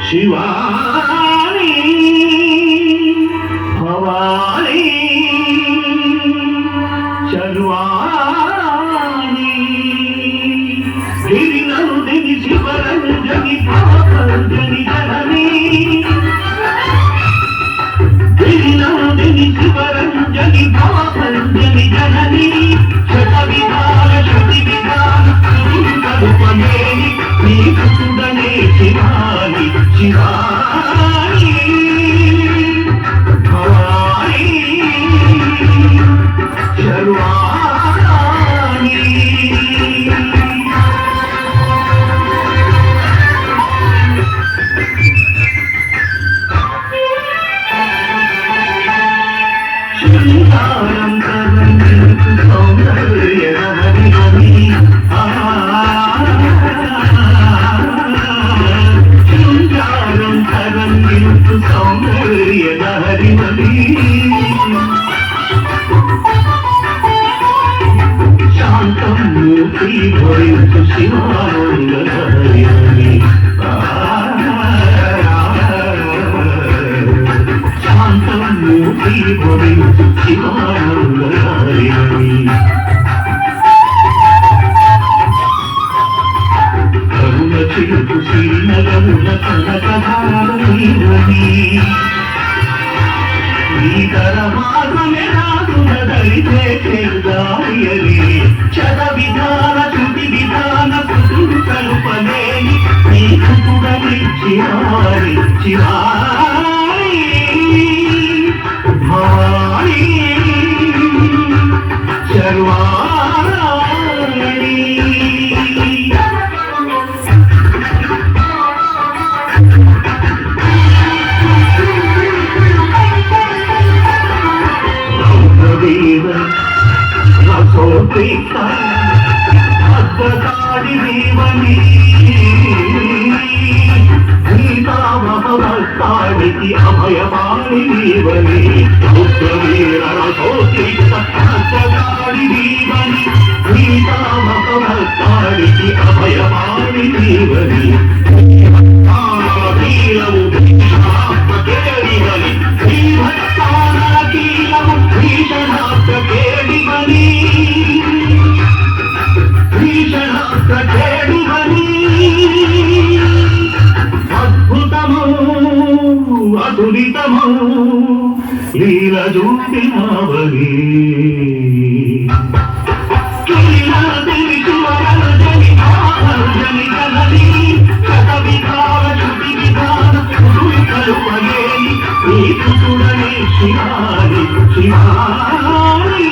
శివాని భవాని చర్వాణి గిరినందిని శివరంజని భావంజని జనని గిరినందిని శివరంజని భావంజని జనని శత విధాన శృతి విధాన కల్పనేని నీకు సుడనే శివాని శివాని భవాని శర్వాణి శృంగారం కరంగిలకు సౌందర్య రమణి శృంగారం కరంగిలకు సౌందర్య హరిమణి శాంతం మూర్తి భరించు శివానంద హరిమణి శాంతం మూర్తి భరించు శివానంద హరిమణి కరుణ చిరుకు శ్రీనగరుల కనకధారమణి ఈతర మార్గమే రాసునదలితే చెల్దారియని చద విధాన చుటి విధాన కుదురు కలుపలేని నీకు కుడని చివారి చివారి భవాని శర్వాణి రసోపేక్ష అద్భుతాది దేవని గీతామహస్తానికి అభయమాని దేవని ఉగ్రవీర రసోపేక్ష అద్భుతాది దేవని గీతామహస్తానికి అభయమాని దేవని కీలము భీషణాత్మకేడివని శ్రీభక్తాన కీలము భీషణాత్మకేడివని భీషణాత్మకేడివని అద్భుతము అతులితము లీల చూపినవని నీకు చూడని శివాని శివాని